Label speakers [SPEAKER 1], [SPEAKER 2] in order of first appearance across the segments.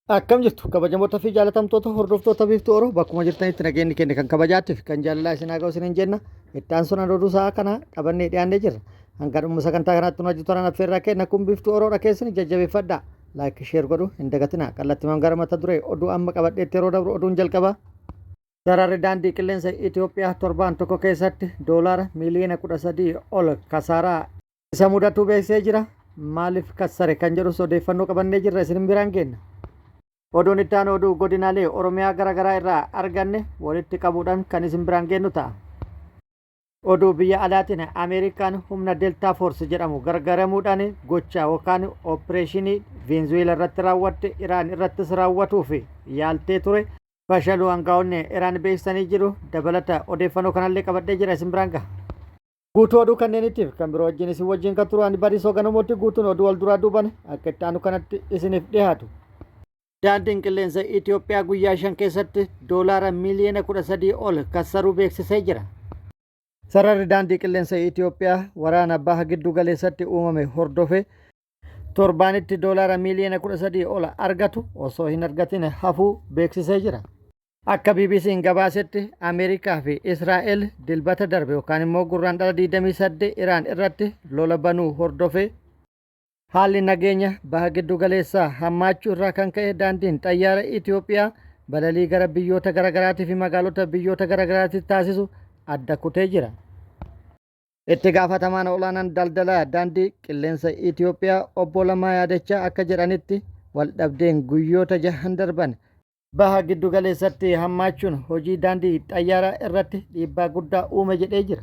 [SPEAKER 1] Akkam jirtu kabajamoota fi jaalatamtoota hordoftoota biiftuu Oroo bakkuma jirtanitti nageenyi keenya kan kabajaatiif kan jaalalaa isin haa ga'u isiniin jenna. Ittaan sun oduu sa'a kana qabannee dhiyaannee jirra. Hanga dhumma sagantaa kanaatti nu hojjetu toran affeerraa kenna kun biiftuu Oroodha keessan jajjabeeffadhaa. Laayik sheer godhu hin dagatinaa kallattimaan gara mata duree oduu amma qabadheetti yeroo dabru oduun jalqaba. Sararri daandii qilleensa Itoophiyaa torbaan tokko keessatti doolaara miliyoona 13 ol kasaaraa isa mudatu beeksisee jira. Maaliif kassare kan jedhus odeeffannoo qabannee jirra isin biraan kenna. Oduun itti aanu oduu godinaalee Oromiyaa garaagaraa irraa arganne walitti qabuudhaan kan isin biraan geenyu ta'a. Oduu biyya alaatiin Ameerikaan humna Deltaa Force jedhamu gargaaramuudhaan gocha yookaan opereeshinii Venezuela irratti raawwatte Iraan irrattis raawwatuuf yaaltee ture fashaluu aangaa'onni Iraan beeksisanii jiru. Dabalata odeeffannoo kanallee qabadhee jira isin biraan gaha. Guutuu oduu kanneeniitiif kan biroo wajjin isin wajjin kan turan bariisoo ganamooti guutuun oduu wal duraa duuban akka itti aanu kanatti isiniif dhiyaatu. Daandiin qilleensa Itoophiyaa guyyaa 5 keessatti doolaara miliyoona 13 ol kassaruu beeksisee jira. Sararri daandii qilleensa Itoophiyaa waraana baha giddu galeessatti uumame hordofe torbaanitti doolaara miliyoona 13 ol argatu osoo hin argatin hafuu beeksisee jira. Akka BBC'n gabaasetti Ameerikaa fi Israa'el dilbata darbe yookaan immoo gurraandhala 28 Iraan irratti lola banuu hordofe. Haalli nageenya baha giddu galeessaa hammaachuu irraa kan ka'e daandiin xayyaara Itoophiyaa balalii gara biyyoota garaagaraatii fi magaalota biyyoota garaagaraatti taasisu adda kutee jira. Itti gaafatamaan olaanaan daldalaa daandii qilleensa Itoophiyaa obbo Lamaa Yaadachaa akka jedhanitti waldhabdeen guyyoota 6 darban baha giddu galeessatti hammaachuun hojii daandii xayyaaraa irratti dhiibbaa guddaa uume jedhee jira.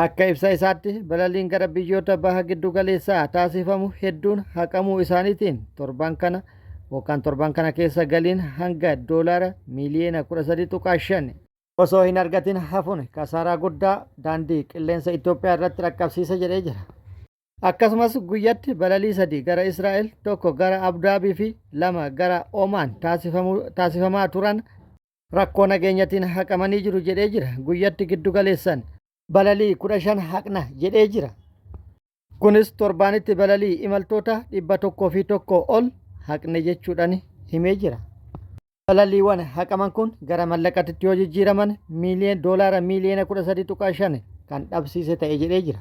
[SPEAKER 1] Akka ibsa isaatti balaliin gara biyyoota baha giddu galeessaa taasifamu hedduun haqamuu isaaniitiin torban kana keessa galiin hanga doolaara miliyoona 13.5 osoo hin argatin hafuun kasaaraa guddaa daandii qilleensa Itoophiyaa irratti rakkabsiisa jedhee jira. Akkasumas guyyatti balalii 3 gara Israa'el, 1 gara Abudaabii fi 2 gara Omaan taasifamaa turan rakkoo nageenyatiin haqamanii jiru jedhee jira. Guyyatti giddu galeessan balalii 15 haqna jedhee jira. Kunis torbaanitti balalii imaltoota 101 ol haqne jechuudhaan himee jira. Balaliiwwan haqaman kun gara mallaqatti yoo jijjiiraman doolaara miliyoona 13.5 kan dhabsiise ta'e jedhee jira.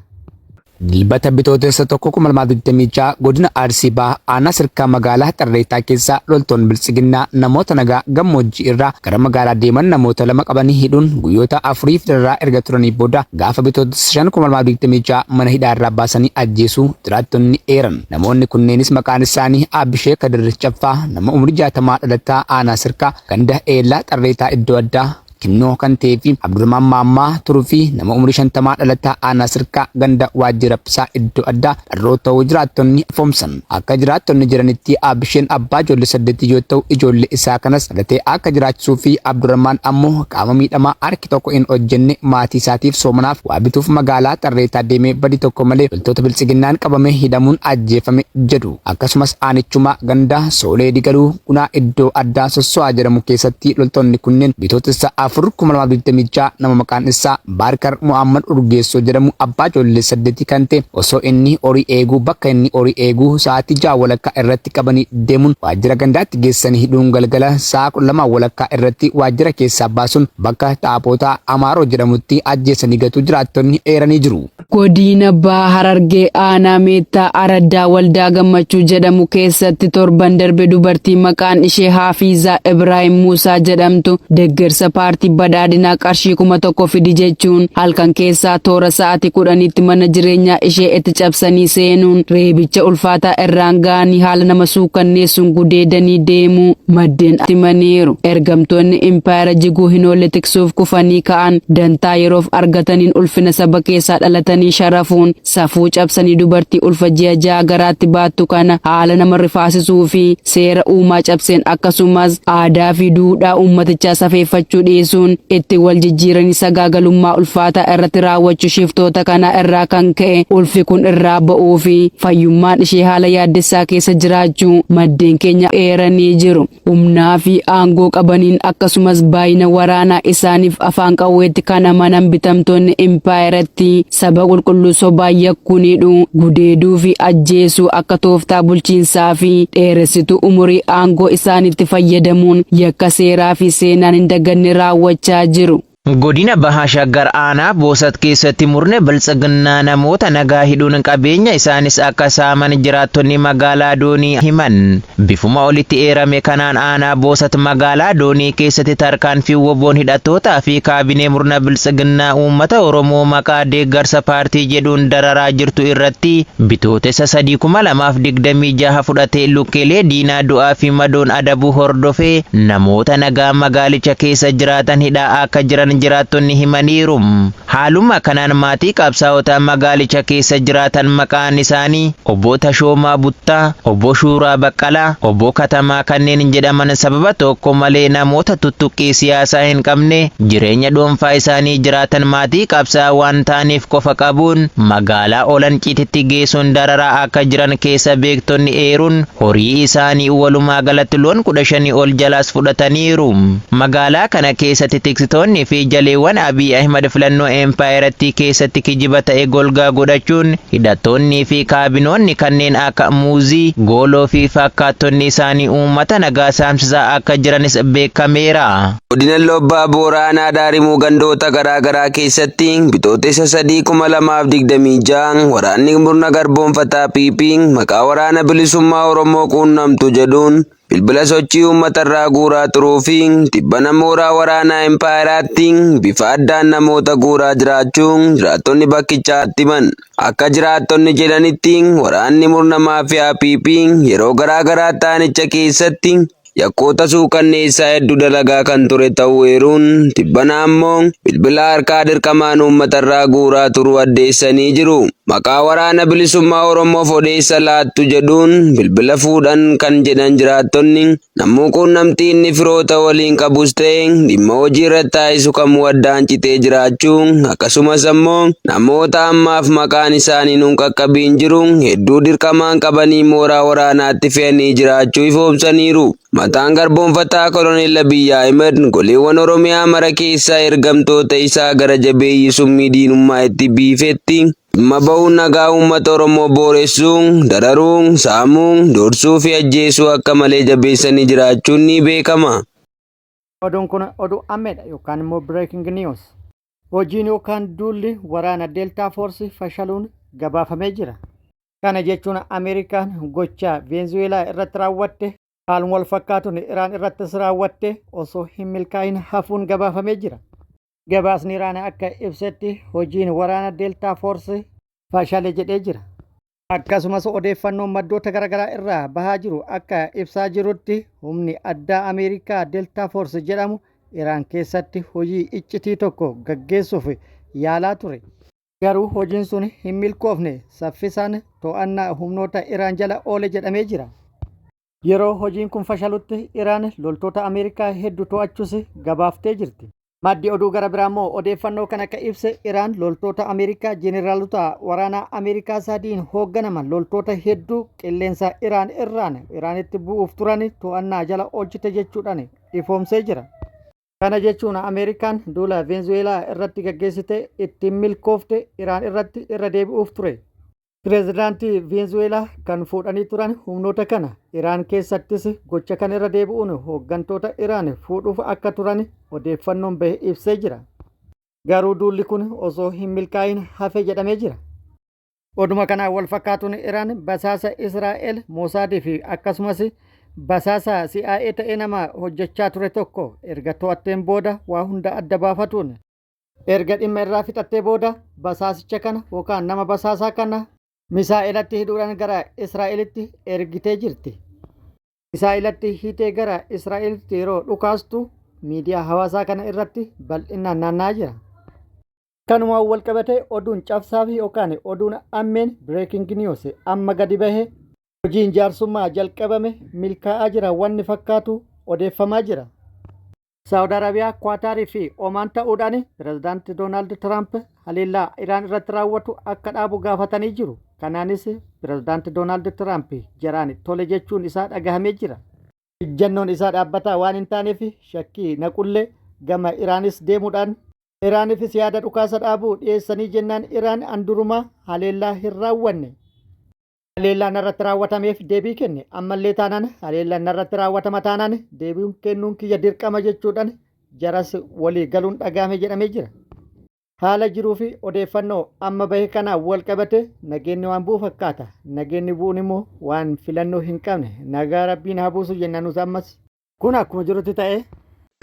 [SPEAKER 2] Dilbata bitootessa tokko 2026 godina Arsii Bahaa aanaa sirkaa magaalaa Xarreetaa keessa loltoonni bilchiginnaa namoota nagaa gammoojjii irraa gara magaalaa deeman namoota 2 qabanii hidhuun guyyoota 4 irraa erga turanii booda gaafa bitootessa 5 2026 mana hidhaa irraa baasanii ajjeesuu jiraattonni eeran. Namoonni kunneenis maqaan isaanii Abishee Kadir Caffaa nama umrii 60 dhalataa aanaa sirkaa ganda Eelaa Xarreetaa iddoo addaa Kinnoo kan ta'ee fi Abdurrahmaan Maammaa turuu fi nama umrii 50 dhalataa aanaa sirkaa ganda waajjira Psaa iddoo addaa dharroota jiraattonni foomsan. Akka jiraattonni jiranitti Abisheen abbaa ijoollee 8 yoo ta'u ijoollee isaa kanas dhalatee akka jiraachisuu fi Abdurrahmaan ammoo qaama miidhamaa harki tokko hin hojjenne maatii isaatiif soomanaaf waa bituuf magaalaa Xarreetaa deemee badii tokko malee loltoota bilchiginnaan qabamee hidhamuun ajjeefame jedhu. Akkasumas aanichuma ganda Soolee Digaluu Gunaa iddoo addaa Sosso'aa jedhamu keessatti loltoonni kunneen bitootessa 2026 nama maqaan isaa Baarkar Muhammad Urgeessoo jedhamu abbaa ijoollee 8 kan ta'e osoo inni horii eeguu bakka inni horii eeguu sa'aatii 6 walakkaa irratti qabanii deemuun waajjira gandaatti geessanii hidhuun galgala sa'a 2 walakkaa irratti waajjira keessaa baasuun bakka Xaapotaa Amaaroo jedhamutti ajjeesanii gatu jiraattonni eeranii jiru.
[SPEAKER 3] Godina Bahaa Harargee aanaa Meettaa Araddaa Waldaa Gammachuu jedhamu keessatti torban darbe dubartii maqaan ishee Haafizaa Ibraahim Muusaa jedhamtu deeggarsa paartii badhaadhinaa qarshii 1,000 fidi jechuun halkan keessaa toora sa'aatii 10tti mana jireenyaa ishee itti cabsanii seenuun reebicha ulfaataa irraan ga'anii haala nama suukanneessuun gudeedanii deemuu maddeen himaniiru. Ergamtoonni impaayera jiguu hin oolle tiksuuf kufanii ka'an dantaa yeroof argataniin ulfina saba keessaa dhalatanii sharafuun safuu cabsanii dubartii ulfa ji'a 6 garaatti baattu kana haala nama rifaasisuu fi seera uumaa cabseen akkasumas aadaa fi duudhaa uummatichaa safeeffachuu dhiisuun itti wal jijjiiranii sagaagalummaa ulfaataa irratti raawwachuu shiftoota kana irraa kan ka'e ulfi kun irraa ba'uu fi fayyummaan ishee haala yaaddessaa keessa jiraachuu maddeen keenya eeranii jiru. Humnaa fi aangoo qabaniin akkasumas baay'ina waraanaa isaaniif afaan qawweetti kan amanan bitamtoonni impaayeratti saba qulqulluu sobaa yakkuunidhu gudeeduu fi ajjeesuu akka tooftaa bulchiinsaa fi dheeressitu umurii aangoo isaanitti fayyadamuun yakka seeraa fi seenaan hin daganne raawwachaa jiru.
[SPEAKER 4] Godina Bahaa Shaggar Aanaa Boosat keessatti murne biltsiginnaa namoota nagaa hidhuun qabeenya isaanis akka saaman jiraattonni magaalaa Doonii himan. Bifuma olitti eerame kanaan Aanaa Boosat magaalaa Doonii keessatti tarkaanfii WBO'n hidhattootaa fi kaabinee murna biltsiginnaa uummata Oromoo maqaa deeggarsa paartii jedhuun dararaa jirtu irratti bitootessa 2026 fudhatee lukkeelee diinaa du'aa fi madoon adabuu hordofee namoota nagaa magaalicha keessa jiraatan hidhaa akka jiran jiraattonni himaniiru. Haaluma kanaan maatii qabsaa'ota magaalicha keessa jiraatan maqaan isaanii obbo Tashoomaa Buttaa, obbo Shuuraa Baqqalaa, obbo Katamaa kanneen jedhaman sababa tokko malee namoota tuttuqqii siyaasaa hin qabne jireenya dhuunfaa isaanii jiraatan maatii qabsaa waan ta'aniif qofa qabuun magaalaa Olan Ciititti geessuun dararaa akka jiran keessa beektonni eeruun horii isaanii walumaa galatti loon 15 ol jalaas fudhataniiru. Magaalaa kana keessatti tiksitoonni fi jaleewwan Abiy Ahmad filannoo empaayeratti keessatti kijiba ta'e golgaa godhachuun hidhattoonni fi kaabinoonni kanneen akka Muuzii, Gooloo fi fakkaattonni isaanii uummata nagaa saamsisaa akka jiranis beekameera.
[SPEAKER 5] Godina Lobbaa Booranaa Daarimuu gandoota garaagaraa keessatti bitootessa 2026 waraanni murna garboonfataa Piipiin maqaa waraana bilisummaa Oromoo quunnamtu jedhuun bilbila sochii uummatarraa guuraa turuu fi tibbana mooraa waraanaa empaayeratti bifa addaan namoota guuraa jiraachuun jiraattonni bakkichaatti himan. Akka jiraattonni jedhanitti waraanni murna maafiyaa Piipiin yeroo garaagaraa taanicha keessatti yakkoota suukanneessaa hedduu dalagaa kan ture ta'uu eeruun tibbana ammoo bilbila harkaa dirqamaan uummatarraa guuraa turuu addeessanii jiru. Maqaa waraana bilisummaa Oromoof odeessa laattu jedhuun bilbila fuudhan kan jedhan jiraattonni namuu quunnamtii inni firoota waliin qabus ta'e dhimma hojii irratti taasisu kamuu addaan citee jiraachuun akkasumas ammoo namoota ammaaf maqaan isaanii nuun qaqqabiin jiru hedduu dirqamaan qabanii mooraa waraanaatti fe'anii jiraachuu ifoomsaniiru. Mataan garboonfataa Koloneel Abiy Ahmed goleewwan Oromiyaa mara keessaa ergamtoota isaa gara jabeeyyii summii diinummaa itti biifetti dhimma ba'uun nagaa uummata Oromoo booressuun, dararuun, saamuun, doorsuu fi ajjeesuu akka malee jabeessanii jiraachuun ni beekama.
[SPEAKER 1] Oduun kun oduu ammeedha yookaan immoo breaking news. Hojiin yookaan duulli waraana Delta Force fashaluun gabaafamee jira. Kana jechuun Ameerikaan gochaa Venezuelaa irratti raawwatte haaluma wal fakkaatuun Iraan irrattis raawwatte osoo hin milkaa'in hafuun gabaafamee jira. Gabaasni Iraan akka ibsetti hojiin waraana Delta Force fashale jedhee jira. Akkasumas odeeffannoon maddoota garaagaraa irraa bahaa jiru akka ibsaa jirutti humni addaa Ameerikaa Delta Force jedhamu Iraan keessatti hojii iccitii tokko gaggeessuuf yaalaa ture. Garuu hojiin sun hin milkoofne saffisaan to'annaa humnoota Iraan jala oole jedhamee jira. Yeroo hojiin kun fashalutti Iraan loltoota Ameerikaa hedduu to'achuus gabaaftee jirti. Maddi oduu gara biraa immoo odeeffannoo kan akka ibse Iraan loltoota Ameerikaa jeneraalota waraanaa Ameerikaa sadiin hoogganaman loltoota hedduu qilleensa Iraanitti bu'uuf turan to'annaa jala oolchite jechuudhaan ifoomsee jira. Kana jechuun Ameerikaan duula Venezuelaa irratti gaggeessite ittiin milkoofte Iraan irratti irra deebi'uuf ture. Pireezidaantii Venezuelaa kan fuudhanii turan humnoota kana Iraan keessattis gocha kan irra deebi'uun hooggantoota Iraan fuudhuuf akka turan odeeffannoon bahe ibsee jira. Garuu duulli kun osoo hin milkaa'in hafe jedhamee jira. Oduma kanaan wal fakkaatuun Iraan basaasa Israa'el Moosaadii fi akkasumas basaasa CIA ta'ee nama hojjechaa ture tokko erga to'atteen booda waa hunda adda baafatuun erga dhimma irraa fixattee booda basaasicha kana yookaan nama basaasaa kana misaa'ilatti hidhuudhaan gara Israa'elitti ergitee jirti. Misaa'ilatti hiitee gara Israa'elitti yeroo dhukaastu miidiyaa hawaasaa kana irratti bal'inaan naanna'aa jira. Kanumaan wal qabatee oduun cabsaa fi yookaan oduun ammeen breaking news amma gadi bahe hojiin jaarsummaa jalqabame milkaa'aa jira wanni fakkaatu odeeffamaa jira. Saawud Arabiyaa, Kwaataarii fi Omaan ta'uudhaan pireezidaantii Doonaald Tiraamp haleellaa Iraan irratti raawwatu akka dhaabu gaafatanii jiru. Kanaanis pireezidaantii Doonaald Tiraamp jaraan tole jechuun isaa dhagahamee jira. Ejjennoon isaa dhaabbataa waan hin taaneef shakkii naqullee gama Iraanis deemuudhaan Iraaniifis yaada dhukaasa dhaabuu dhiyeessanii jennaan Iraan andurumaa haleellaa hin raawwanne. Haleellaan irratti raawwatameef deebii kenne ammallee taanaan haleellaan irratti raawwatama taanaan deebiin kennuun kiyya dirqama jechuudhaan jaras walii galuun dhagahame jedhamee jira. Haala jiruu fi odeeffannoo amma bahe kanaan wal qabate nageenyi waan bu'u fakkaata. Nageenyi bu'uun immoo waan filannoo hin qabne nagaa rabbiin haa buusu jennaan nuti ammas. Kun akkuma jirutti ta'ee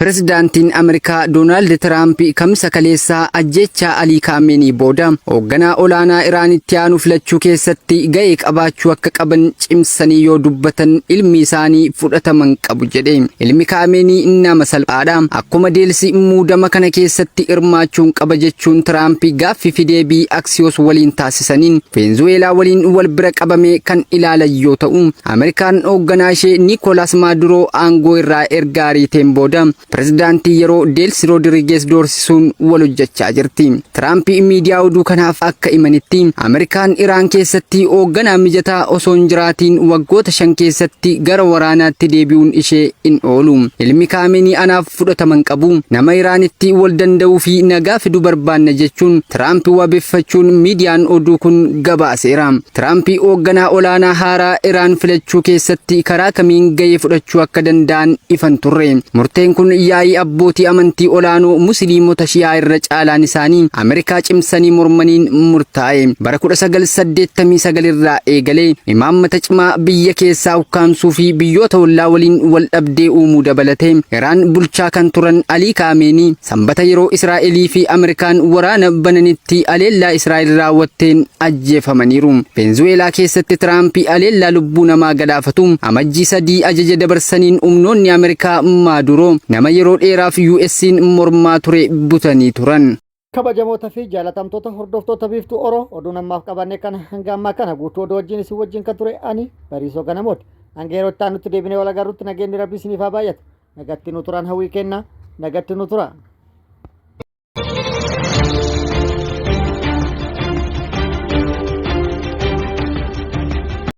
[SPEAKER 2] Pirezidaantiin Ameerikaa Doonaald Tiraamp kamisa kaleessaa ajjechaa Alii Kaameenii booda hoogganaa olaanaa Iraanitti aanu filachuu keessatti ga'ee qabaachuu akka qaban cimsanii yoo dubbatan ilmi isaanii fudhataman qabu jedhe. Ilmi Kaameenii nama salphaadha. Akkuma deelsi muudama kana keessatti hirmaachuun qaba jechuun Tiraamp gaaffii fi deebii Axios waliin taasisaniin Venezuelaa waliin wal bira qabame kan ilaalan yoo ta'u, Ameerikaan hoogganaa ishee Niikoolaas Maaduroo aangoo irraa erga ariiteen booda Pirezidaantii yeroo Deelsi Roodirigees doorsisuun wal hojjechaa jirti. Tiraamp miidiyaa oduu kanaaf akka himanitti Ameerikaan Iraan keessatti hoogganaa mijataa osoo hin jiraatiin waggoota 5 keessatti gara waraanaatti deebi'uun ishee hin oolu. Ilmi Kaameenii anaaf fudhataman qabu. Nama Iraanitti wal danda'uu fi nagaa fiduu barbaanna jechuun Tiraamp wabeeffachuun miidiyaan oduu kun gabaaseera. Tiraamp hoogganaa olaanaa haaraa Iraan filachuu keessatti karaa kamiin gahee fudhachuu akka danda'an ifan turre. Murteen kun yaa'ii abbootii amantii olaanoo musliimota shi'aa irra caalaan isaanii Ameerikaa cimsanii mormaniin murtaa'e. Bara 1989 irraa eegalee imaammata cimaa biyya keessaa ukkaamsuu fi biyyoota ollaa waliin wal dhabdee uumuu dabalatee Iraan bulchaa kan turan Alii Kaameenii sanbata yeroo Israa'elii fi Ameerikaan waraana bananitti aleellaa Israa'el raawwatteen ajjeefamaniiru. Venezuelaa keessatti Tiraamp aleellaa lubbuu namaa galaafatu amajjii 3 ajaja dabarsaniin humnoonni Ameerikaa Maaduroo nama yeroo dheeraaf US'n mormaa ture butanii turan.
[SPEAKER 1] Kabajamoota fi jaalatamtoota hordoftoota biiftuu Oroo oduu namaaf qabanne kana hanga ammaa kana guutuu oduu wajjin isin wajjin kan ture ani Bariisoo Ganamooti. Hanga yeroo itti aanutti deebinee wal agarrutti nageenyi rabbii isiniif haa baay'atu. Nagatti nu turan hawwii kenna. Nagatti nu tura.